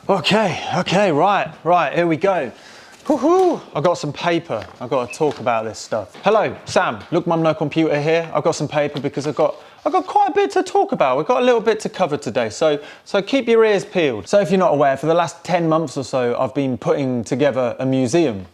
Okay, right, here we go. Woohoo! I've got some paper. I've got to talk about this stuff. Hello, Sam. Look, Mum, no computer here. I've got some paper because I've got quite a bit to talk about. We've got a little bit to cover today, so keep your ears peeled. So if you're not aware, for the last 10 months or so, I've been putting together a museum.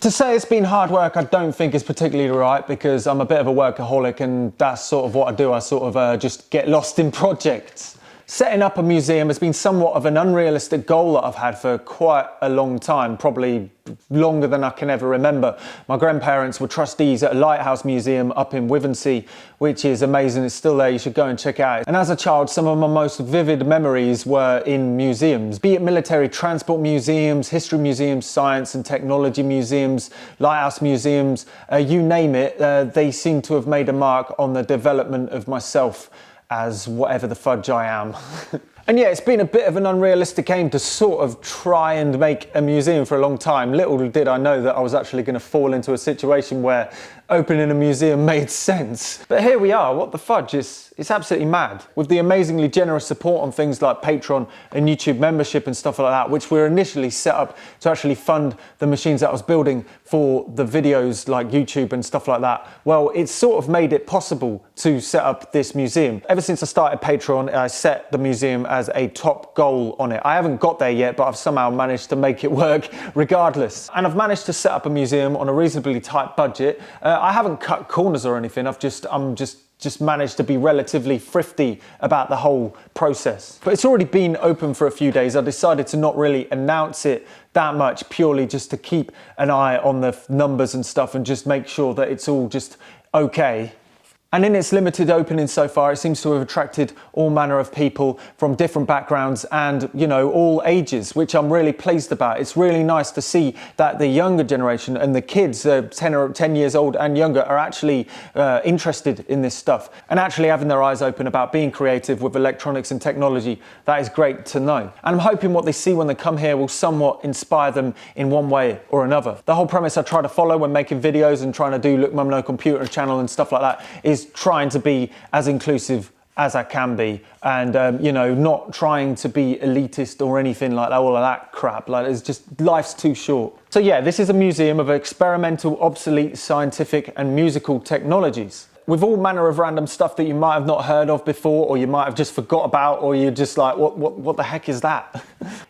To say it's been hard work, I don't think is particularly right, because I'm a bit of a workaholic and that's sort of what I do. I sort of just get lost in projects. Setting up a museum has been somewhat of an unrealistic goal that I've had for quite a long time, probably longer than I can ever remember. My grandparents were trustees at a lighthouse museum up in Wivensea, which is amazing. It's still there. You should go and check it out. And as a child, some of my most vivid memories were in museums, be it military transport museums, history museums, science and technology museums, lighthouse museums, you name it. They seem to have made a mark on the development of myself as whatever the fudge I am. And yeah, it's been a bit of an unrealistic aim to sort of try and make a museum for a long time. Little did I know that I was actually going to fall into a situation where opening a museum made sense. But here we are, what the fudge, it's absolutely mad. With the amazingly generous support on things like Patreon and YouTube membership and stuff like that, which were initially set up to actually fund the machines that I was building for the videos like YouTube and stuff like that, well, it's sort of made it possible to set up this museum. Ever since I started Patreon, I set the museum as a top goal on it. I haven't got there yet, but I've somehow managed to make it work regardless. And I've managed to set up a museum on a reasonably tight budget. I haven't cut corners or anything. I'm just managed to be relatively thrifty about the whole process. But it's already been open for a few days. I decided to not really announce it that much, purely just to keep an eye on the numbers and stuff and just make sure that it's all just okay. And in its limited opening so far, it seems to have attracted all manner of people from different backgrounds and, you know, all ages, which I'm really pleased about. It's really nice to see that the younger generation and the kids, 10 years old and younger, are actually interested in this stuff and actually having their eyes open about being creative with electronics and technology. That is great to know. And I'm hoping what they see when they come here will somewhat inspire them in one way or another. The whole premise I try to follow when making videos and trying to do Look Mum No Computer channel and stuff like that is trying to be as inclusive as I can be, and you know, not trying to be elitist or anything like that, all of that crap. Like, it's just, life's too short. So yeah, this is a museum of experimental, obsolete, scientific and musical technologies, with all manner of random stuff that you might have not heard of before, or you might have just forgot about, or you're just like, what the heck is that?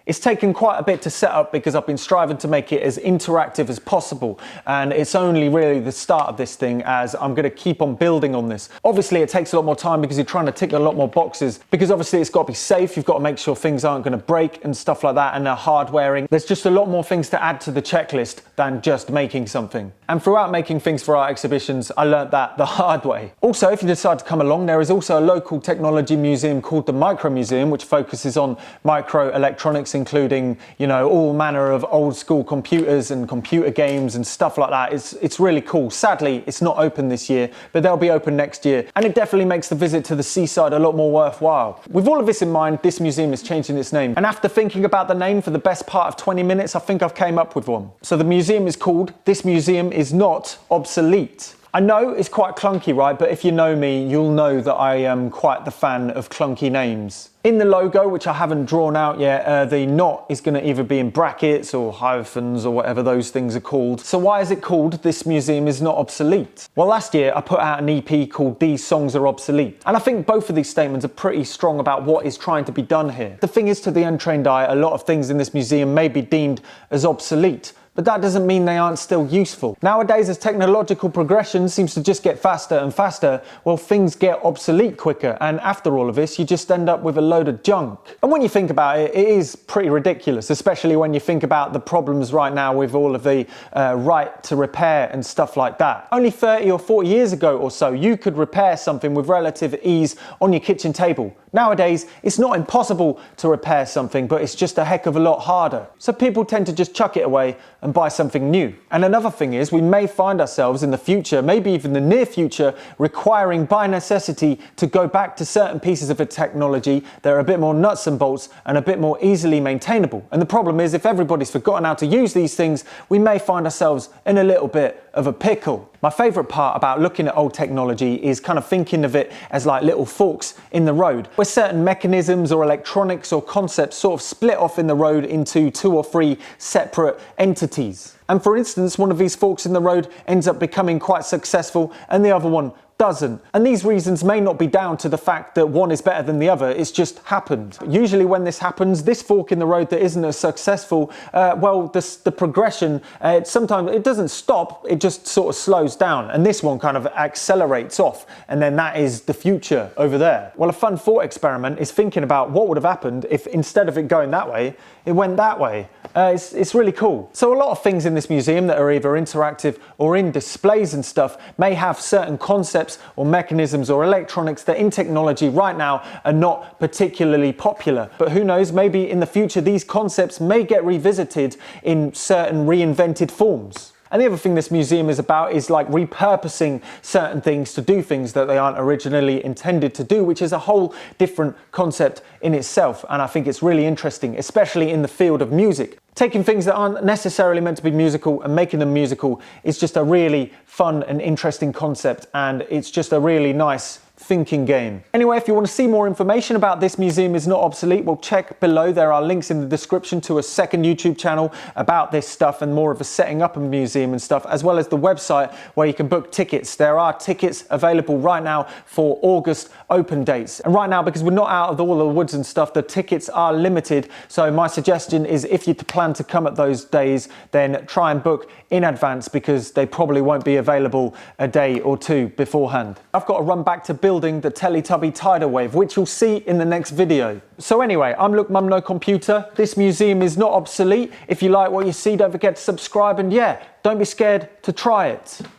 It's taken quite a bit to set up because I've been striving to make it as interactive as possible, and it's only really the start of this thing, as I'm going to keep on building on this. Obviously it takes a lot more time because you're trying to tick a lot more boxes, because obviously it's got to be safe, you've got to make sure things aren't going to break and stuff like that, and they're hardwaring. There's just a lot more things to add to the checklist than just making something. And throughout making things for art exhibitions, I learned that the hard way. Also, if you decide to come along, there is also a local technology museum called the Micro Museum, which focuses on micro electronics, including, you know, all manner of old school computers and computer games and stuff like that. It's really cool. Sadly, it's not open this year, but they'll be open next year. And it definitely makes the visit to the seaside a lot more worthwhile. With all of this in mind, this museum is changing its name. And after thinking about the name for the best part of 20 minutes, I think I've came up with one. So the museum is called This Museum Is Not Obsolete. I know it's quite clunky, right? But if you know me, you'll know that I am quite the fan of clunky names. In the logo, which I haven't drawn out yet, the not is going to either be in brackets or hyphens or whatever those things are called. So why is it called This Museum Is Not Obsolete? Well, last year I put out an EP called These Songs Are Obsolete. And I think both of these statements are pretty strong about what is trying to be done here. The thing is, to the untrained eye, a lot of things in this museum may be deemed as obsolete, but that doesn't mean they aren't still useful. Nowadays, as technological progression seems to just get faster and faster, well, things get obsolete quicker, and after all of this, you just end up with a load of junk. And when you think about it, it is pretty ridiculous, especially when you think about the problems right now with all of the right to repair and stuff like that. Only 30 or 40 years ago or so, you could repair something with relative ease on your kitchen table. Nowadays, it's not impossible to repair something, but it's just a heck of a lot harder. So people tend to just chuck it away and buy something new. And another thing is, we may find ourselves in the future, maybe even the near future, requiring by necessity to go back to certain pieces of a technology that are a bit more nuts and bolts and a bit more easily maintainable. And the problem is, if everybody's forgotten how to use these things, we may find ourselves in a little bit of a pickle. My favourite part about looking at old technology is kind of thinking of it as like little forks in the road, where certain mechanisms or electronics or concepts sort of split off in the road into 2 or 3 separate entities. And for instance, one of these forks in the road ends up becoming quite successful and the other one doesn't. And these reasons may not be down to the fact that one is better than the other, it's just happened. Usually when this happens, this fork in the road that isn't as successful, the progression, sometimes it doesn't stop, it just sort of slows down, and this one kind of accelerates off, and then that is the future over there. Well, a fun thought experiment is thinking about what would have happened if instead of it going that way, it went that way. It's really cool. So a lot of things in this museum that are either interactive or in displays and stuff may have certain concepts or mechanisms or electronics that in technology right now are not particularly popular. But who knows, maybe in the future these concepts may get revisited in certain reinvented forms. And the other thing this museum is about is like repurposing certain things to do things that they aren't originally intended to do, which is a whole different concept in itself. And I think it's really interesting, especially in the field of music. Taking things that aren't necessarily meant to be musical and making them musical is just a really fun and interesting concept, and it's just a really nice thinking game. Anyway, if you want to see more information about This Museum Is Not Obsolete, well, check below. There are links in the description to a second YouTube channel about this stuff and more of a setting up a museum and stuff, as well as the website where you can book tickets. There are tickets available right now for August open dates. And right now, because we're not out of all the woods and stuff, the tickets are limited. So my suggestion is, if you plan to come at those days, then try and book in advance, because they probably won't be available a day or two beforehand. I've got to run back to building the Teletubby tidal wave, which you'll see in the next video. So anyway, I'm Look Mum No Computer. This museum is not obsolete. If you like what you see, don't forget to subscribe, and yeah, don't be scared to try it.